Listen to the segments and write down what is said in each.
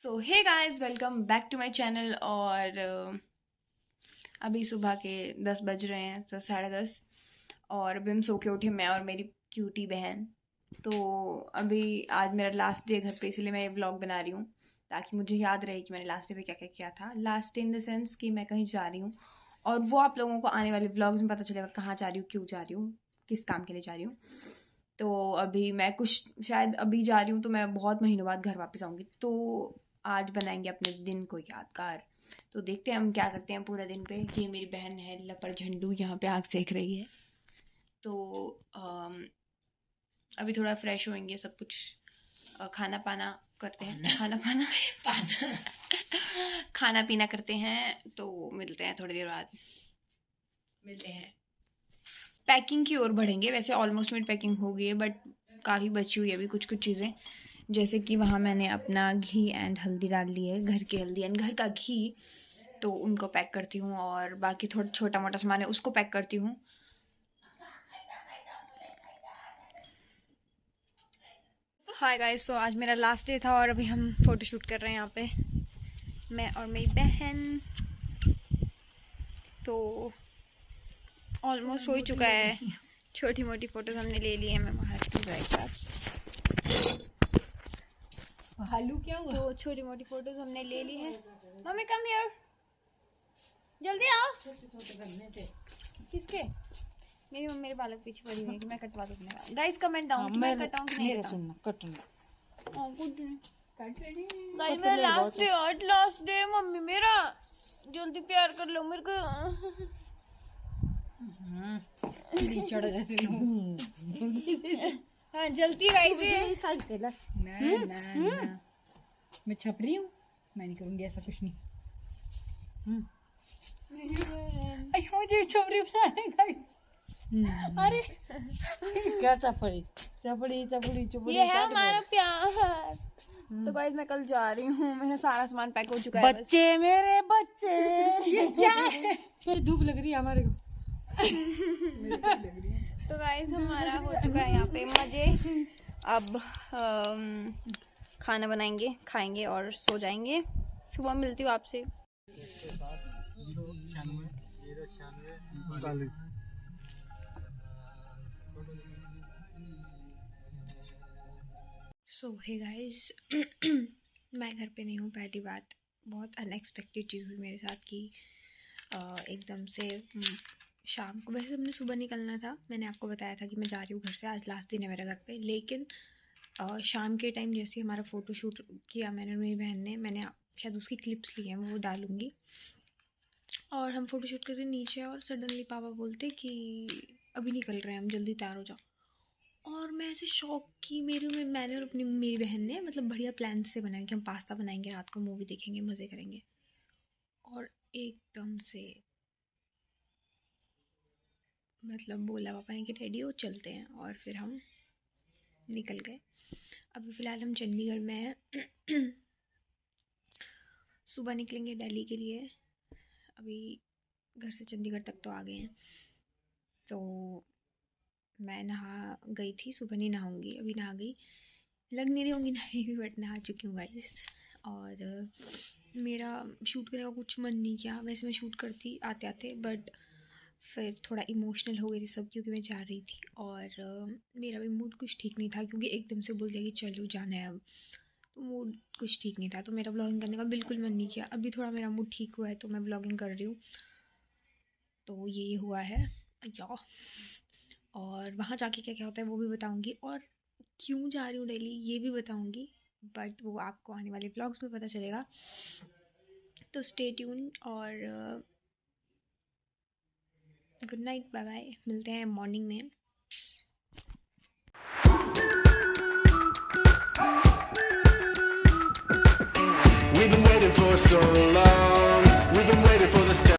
So hey guys, welcome back to my channel. और अभी सुबह के 10 बज रहे हैं, तो 10:30। और अभी हम सो के उठे, मैं और मेरी क्यूटी बहन। तो अभी आज मेरा लास्ट डे घर पे, इसलिए मैं ये व्लॉग बना रही हूँ ताकि मुझे याद रहे कि मैंने लास्ट डे पे क्या क्या किया था। Last day in the sense कि मैं कहीं जा रही हूँ, और वो आप लोगों को आने वाले व्लॉग्स में पता चलेगा कहाँ जा रही हूँ, क्यों जा रही हूँ, किस काम के लिए जा रही हूँ। तो अभी मैं कुछ शायद अभी जा रही हूँ, तो मैं बहुत महीनों बाद घर वापस आऊँगी। तो आज बनाएंगे अपने दिन को यादगार। तो देखते हैं हम क्या करते हैं पूरा दिन पे। ये मेरी बहन है लपड़ झंडू, यहाँ पे आग सेक रही है। तो अभी थोड़ा फ्रेश होएंगे, सब कुछ खाना पाना करते हैं। खाना पाना खाना पीना करते हैं। तो मिलते हैं थोड़ी देर बाद, मिलते हैं। पैकिंग की ओर बढ़ेंगे। वैसे ऑलमोस्ट मेरी पैकिंग हो गई है, बट काफ़ी बची हुई है अभी कुछ कुछ चीज़ें। जैसे कि वहाँ मैंने अपना घी एंड हल्दी डाल ली है, घर की हल्दी एंड घर का घी। तो उनको पैक करती हूँ, और बाकी थोड़ा छोटा मोटा सामान है उसको पैक करती हूँ। हाय गाइस, तो आज मेरा लास्ट डे था और अभी हम फोटो शूट कर रहे हैं यहाँ पे, मैं और मेरी बहन। तो ऑलमोस्ट हो ही चुका है। छोटी मोटी फोटोज हमने ले ली है। मैं महाराष्ट्र के साथ भालू क्या हुआ? तो छोटी मोटी फोटोज हमने ले ली है। मम्मी कम हियर, जल्दी आओ। छोटे करने थे। किसके? मेरी मम्मी मेरे बालों के पीछे पड़ी हुई है कि मैं कटवा दूँ। गाइस कमेंट डाउन कि मैं कटाऊं कि नहीं मेरा कटाऊं। सुनना कटना। गुड कट रही है। गाइस, मेरा लास्ट डे, आज लास्ट डे। मम्मी मेरा जल्दी प्यार कर लो मेरे को। लीचड़ जैसे लोग। हाँ जल्दी गाइस। साइड से ला। ना मैं छप रही हूँ, मैं नहीं करूँगी ऐसा कुछ नहीं। मुझे छपरी बनाने। अरे क्या चपड़ी चपड़ी चपड़ी चपड़ी, ये है हमारा प्यार। तो गाइस मैं कल जा रही हूँ, मेरा सारा सामान पैक हो चुका है। बच्चे मेरे बच्चे। ये क्या है? धूप लग रही है हमारे को। तो गाइस हमारा हो चुका है यहाँ पे मजे। अब खाना बनाएंगे, खाएंगे और सो जाएंगे। सुबह मिलती हूँ आपसे। सो हे गाइस, मैं घर पे नहीं हूँ। पहली बात, बहुत अनएक्सपेक्टेड चीज़ हुई मेरे साथ कि एकदम से शाम को, वैसे हमने सुबह निकलना था, मैंने आपको बताया था कि मैं जा रही हूँ घर से, आज लास्ट दिन है मेरा घर पे। लेकिन शाम के टाइम जैसे हमारा फ़ोटो शूट किया मैंने और मेरी बहन ने, मैंने शायद उसकी क्लिप्स ली हैं, वो डालूँगी। और हम फ़ोटो शूट करके नीचे, और सडनली पापा बोलते कि अभी निकल रहे हैं हम, जल्दी तैयार हो जाओ। और मैं ऐसे शौक की मैंने और मेरी बहन ने मतलब बढ़िया प्लान से बनाया कि हम पास्ता बनाएंगे, रात को मूवी देखेंगे, मज़े करेंगे। और एकदम से मतलब बोला पापा ने कि रेडी हो, चलते हैं। और फिर हम निकल गए। अभी फ़िलहाल हम चंडीगढ़ में हैं। सुबह निकलेंगे दिल्ली के लिए। अभी घर से चंडीगढ़ तक तो आ गए हैं। तो मैं नहा गई थी, सुबह नहीं नहाऊंगी, अभी नहा गई। लग नहीं रही होंगी नहाई हुई, बट नहा चुकी हूँ गाइस। और मेरा शूट करने का कुछ मन नहीं किया। वैसे मैं शूट करती आते आते, बट फिर थोड़ा इमोशनल हो गई थी सब, क्योंकि मैं जा रही थी। और मेरा भी मूड कुछ ठीक नहीं था, क्योंकि एकदम से बोल दिया कि चलो जाना है अब, तो मूड कुछ ठीक नहीं था। तो मेरा ब्लॉगिंग करने का बिल्कुल मन नहीं किया। अभी थोड़ा मेरा मूड ठीक हुआ है, तो मैं ब्लॉगिंग कर रही हूँ। तो ये हुआ है या। और वहाँ जाके क्या क्या होता है वो भी बताऊँगी, और क्यों जा रही हूँ दिल्ली ये भी बताऊँगी, बट वो आपको आने वाले व्लॉग्स में पता चलेगा। तो स्टे ट्यून, और गुड नाइट, बाय बाय। मिलते हैं मॉर्निंग में।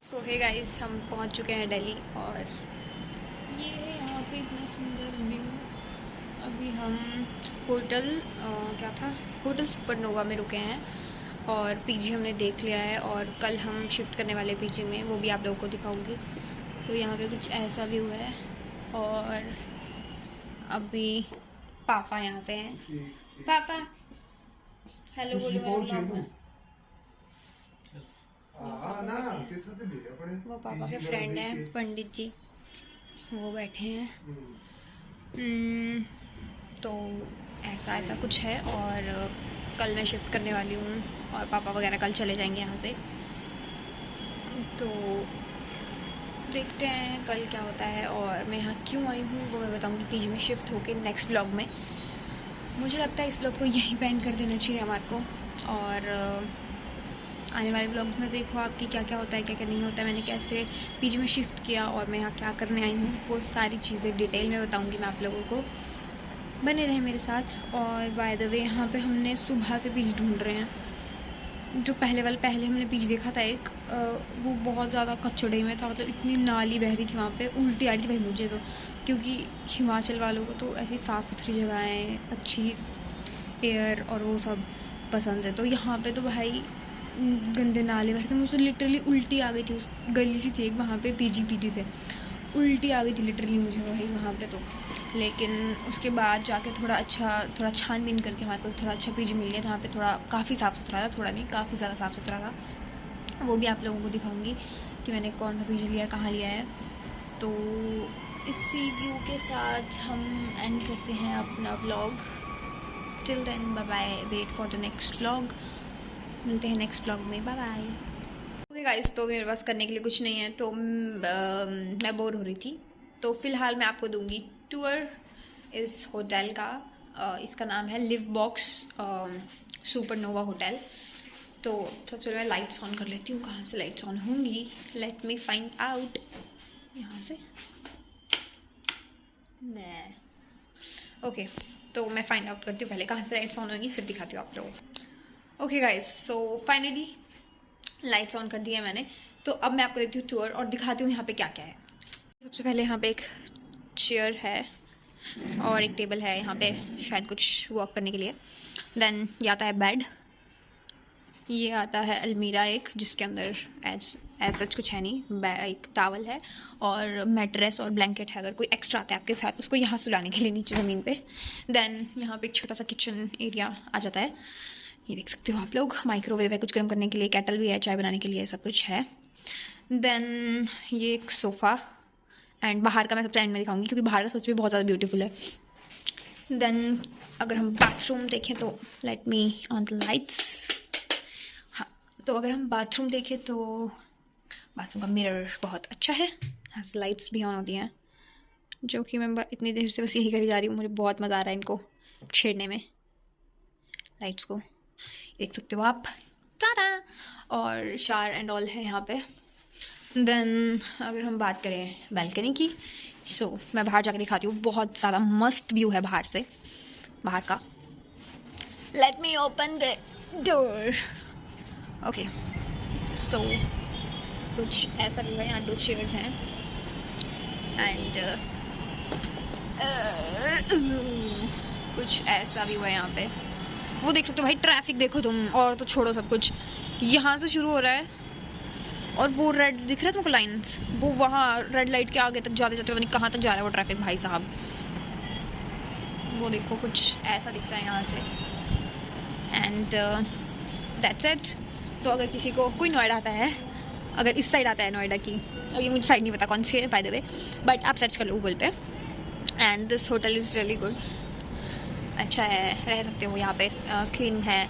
सो हे गाइस, हम पहुंच चुके हैं दिल्ली, और ये है यहाँ पे इतना सुंदर व्यू। अभी हम होटल होटल सुपरनोवा में रुके हैं, और पीजी हमने देख लिया है, और कल हम शिफ्ट करने वाले पीजी में, वो भी आप लोगों को दिखाऊंगी। तो यहाँ पे कुछ ऐसा व्यू है। और अभी पापा यहाँ पे हैं। पापा हॅलो दुसरी बोलू पाऊल घाला शेणू. पापा ना तिथं ते भेजा पड़े. वो पापा के इसी फ्रेंड तरह हैं देख पंडित जी, वो बैठे हैं। के. तो ऐसा ऐसा कुछ है। और कल मैं शिफ्ट करने वाली हूँ और पापा वगैरह कल चले जाएंगे यहाँ से। तो देखते हैं कल क्या होता है और मैं यहाँ क्यों आई हूँ वो मैं बताऊँगी पीजी में शिफ्ट होके नेक्स्ट ब्लॉग में। मुझे लगता है इस ब्लॉग को यहीं पे एंड कर देना चाहिए हमारे को। और आने वाले ब्लॉग्स में देखो आपकी क्या क्या होता है, क्या क्या नहीं होता है, मैंने कैसे पीजी में शिफ्ट किया और मैं यहाँ क्या करने आई हूँ, वो सारी चीज़ें डिटेल में बताऊँगी मैं आप लोगों को। बने रहे मेरे साथ। और बाय द वे यहाँ पे हमने सुबह से पीजी ढूंढ रहे हैं। जो पहले हमने पीजी देखा था एक, वो बहुत ज़्यादा कचड़े में था, मतलब इतनी नाली बह रही थी वहाँ पे, उल्टी आ रही थी भाई मुझे तो। क्योंकि हिमाचल वालों को तो ऐसी साफ़ सुथरी जगहें, अच्छी एयर और वो सब पसंद है। तो यहाँ पे तो भाई गंदे नाले बह रहे थे, मुझे लिटरली उल्टी आ गई थी। उस गली सी थी एक, वहाँ पे पीजी थे, उल्टी आ गई थी लिटरली मुझे भाई वहाँ पे तो। लेकिन उसके बाद जाके थोड़ा छानबीन करके हमारे को थोड़ा अच्छा पीजी मिल गया। वहाँ पे थोड़ा काफ़ी साफ़ सुथरा था, थोड़ा नहीं काफ़ी ज़्यादा साफ़ सुथरा था। वो भी आप लोगों को दिखाऊंगी कि मैंने कौन सा पीजी लिया, कहाँ लिया है। तो इसी व्यू के साथ हम एंड करते हैं अपना vlog. Till then bye bye, wait for the next vlog. मिलते हैं नेक्स्ट व्लॉग में, बाय बाय। ओके गाइस, तो मेरे पास करने के लिए कुछ नहीं है, तो मैं बोर हो रही थी, तो फ़िलहाल मैं आपको दूंगी टूर इस होटल का। इसका नाम है लिव बॉक्स सुपरनोवा होटल। तो सबसे पहले मैं लाइट्स ऑन कर लेती हूँ। कहाँ से लाइट्स ऑन होंगी, लेट मी फाइंड आउट। यहाँ से ओके, तो मैं फाइंड आउट करती हूँ पहले कहाँ से लाइट्स ऑन होंगी, फिर दिखाती हूँ आप लोगों को। Okay guys, so finally lights on कर दिया है मैंने। तो अब मैं आपको देती हूँ टूर और दिखाती हूँ यहाँ पे क्या क्या है। सबसे पहले यहाँ पे एक चेयर है और एक टेबल है यहाँ पे, शायद कुछ वर्क करने के लिए। देन ये आता है बेड, ये आता है अलमीरा एक, जिसके अंदर एज सच कुछ है नहीं, एक टावल है और मैट्रेस और ब्लैंकेट है। अगर कोई एक्स्ट्रा आता है आपके साथ उसको यहाँ सुलाने के लिए नीचे ज़मीन पे। देन यहाँ पे एक छोटा सा किचन एरिया आ जाता है, ये देख सकते हो आप लोग। माइक्रोवेव है कुछ गर्म करने के लिए, केटल भी है चाय बनाने के लिए, सब कुछ है। देन ये एक सोफ़ा, एंड बाहर का मैं सबसे एंड में दिखाऊंगी क्योंकि बाहर का सच में बहुत ज़्यादा ब्यूटीफुल है। देन अगर हम बाथरूम देखें तो let me on the lights. हाँ, तो अगर हम बाथरूम देखें तो बाथरूम का मिरर बहुत अच्छा है, यहाँ से लाइट्स भी ऑन होती हैं, जो कि मैं इतनी देर से बस यही करी जा रही हूँ। मुझे बहुत मज़ा आ रहा है इनको छेड़ने में, लाइट्स को देख सकते हो आप। तारा और शार एंड ऑल है यहाँ पे। देन अगर हम बात करें बालकनी की, सो मैं बाहर जाकर दिखाती हूँ। बहुत ज़्यादा मस्त व्यू है बाहर से, बाहर का। Let me open the door. Okay, so कुछ ऐसा व्यू है। यहाँ 2 चेयर्स हैं एंड कुछ ऐसा व्यू है यहाँ पे। वो देख सकते हो भाई, ट्रैफिक देखो तुम, और तो छोड़ो सब कुछ। यहाँ से शुरू हो रहा है और वो रेड दिख रहा है तुमको लाइन्स, वो वहाँ रेड लाइट के आगे तक जाते जाते पता नहीं कहाँ तक जा रहा है वो ट्रैफिक भाई साहब। वो देखो कुछ ऐसा दिख रहा है यहाँ से। And that's it. तो अगर किसी को कोई नोएडा आता है, अगर इस साइड आता है नोएडा की, अब ये मुझे साइड नहीं पता कौन सी है बाय द वे, बट आप सर्च कर लो गूगल पे। And this hotel is really good, अच्छा है, रह सकते हो यहाँ पे, क्लीन है,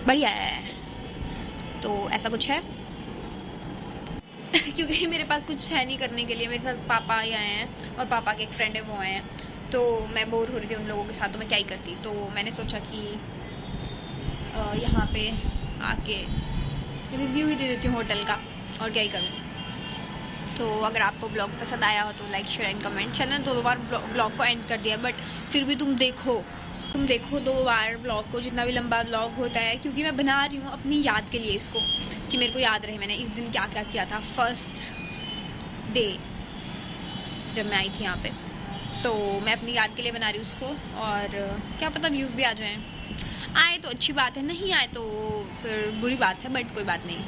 बढ़िया है। तो ऐसा कुछ है। क्योंकि मेरे पास कुछ है नहीं करने के लिए, मेरे साथ पापा ही आए हैं और पापा के एक फ्रेंड है वो आए हैं, तो मैं बोर हो रही थी उन लोगों के साथ, तो मैं क्या ही करती। तो मैंने सोचा कि यहाँ पे आके रिव्यू ही दे देती हूँ होटल का, और क्या ही करूँ। तो अगर आपको ब्लॉग पसंद आया हो तो like share and comment. Channel 2 bar blog को एंड कर दिया, बट फिर भी तुम देखो 2 बार ब्लॉग को, जितना भी लंबा ब्लॉग होता है, क्योंकि मैं बना रही हूँ अपनी याद के लिए इसको, कि मेरे को याद रहे मैंने इस दिन क्या क्या किया था फर्स्ट डे जब मैं आई थी यहाँ पे। तो मैं अपनी याद के लिए बना रही हूँ उसको, और क्या पता व्यूज़ भी आ जाएँ। आए तो अच्छी बात है, नहीं आए तो फिर बुरी बात है, बट कोई बात नहीं,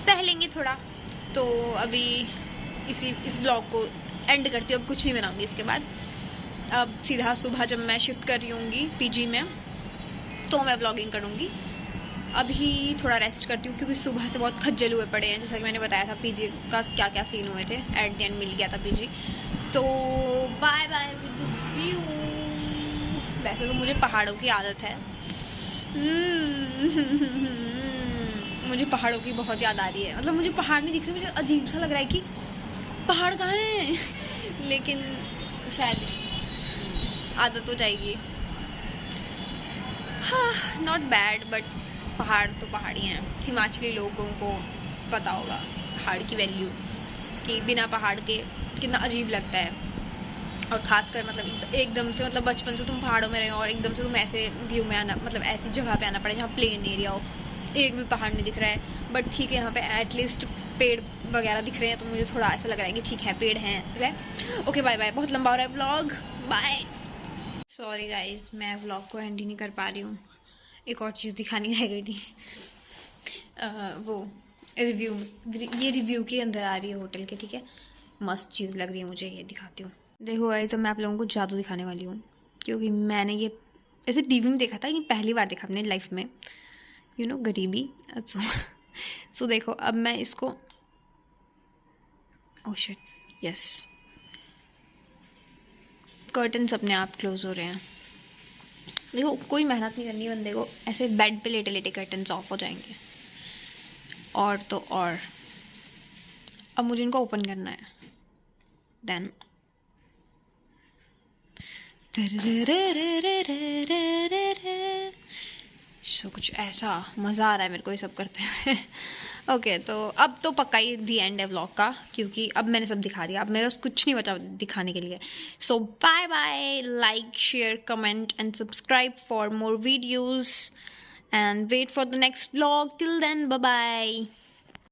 सह लेंगे थोड़ा। तो अभी इस ब्लॉग को एंड करती हूँ, अब कुछ नहीं बनाऊँगी इसके बाद। अब सीधा सुबह जब मैं शिफ्ट कर रही हूँगी पीजी में, तो मैं व्लॉगिंग करूँगी। अभी थोड़ा रेस्ट करती हूँ क्योंकि सुबह से बहुत खज्जल हुए पड़े हैं, जैसा कि मैंने बताया था पीजी का क्या क्या सीन हुए थे। एट द एंड मिल गया था पीजी। तो bye bye with this view. वैसे तो मुझे पहाड़ों की आदत है। मुझे पहाड़ों की बहुत याद आ रही है। मतलब मुझे पहाड़ नहीं दिख रहे, मुझे अजीब सा लग रहा है कि पहाड़ कहाँ हैं। लेकिन शायद आदत हो जाएगी। हाँ, नॉट बैड, बट पहाड़ तो पहाड़ ही हैं। हिमाचली लोगों को पता होगा पहाड़ की वैल्यू, कि बिना पहाड़ के कितना अजीब लगता है। और खासकर मतलब एकदम से, मतलब बचपन से तुम पहाड़ों में रहे हो और एकदम से तुम ऐसे व्यू में आना, मतलब ऐसी जगह पे आना पड़े जहाँ प्लेन एरिया हो, एक भी पहाड़ नहीं दिख रहा है। बट ठीक है, यहाँ पे एटलीस्ट पेड़ वगैरह दिख रहे हैं, तो मुझे थोड़ा ऐसा लग रहा है कि ठीक है, पेड़ हैं। ओके बाय बाय, बहुत लंबा हो रहा है व्लॉग, बाय। सॉरी गाइज, मैं व्लॉग को एंड ही नहीं कर पा रही हूँ। एक और चीज़ दिखानी रह गई थी। वो रिव्यू, ये रिव्यू के अंदर आ रही है होटल के, ठीक है। मस्त चीज़ लग रही है मुझे, ये दिखाती हूँ। देखो गाइस, अब मैं आप लोगों को जादू दिखाने वाली हूँ, क्योंकि मैंने ये ऐसे टीवी में देखा था, ये पहली बार देखा अपने लाइफ में। यू नो, गरीबी। सो देखो, अब मैं इसको, ओह शिट, यस, कर्टन्स अपने आप क्लोज हो रहे हैं। देखो, कोई मेहनत नहीं करनी बंदे को, ऐसे बेड पे लेटे लेटे कर्टन्स ऑफ हो जाएंगे। और तो और अब मुझे इनको ओपन करना है। देन सो कुछ ऐसा मज़ा आ रहा है मेरे को ये सब करते हुए। ओके, तो अब तो पक्का ही दी एंड है व्लॉग का, क्योंकि अब मैंने सब दिखा दिया। अब मेरे पास कुछ नहीं बचा दिखाने के लिए। So bye bye, like, share, comment and subscribe for more videos and wait for the next vlog. Till then, bye bye.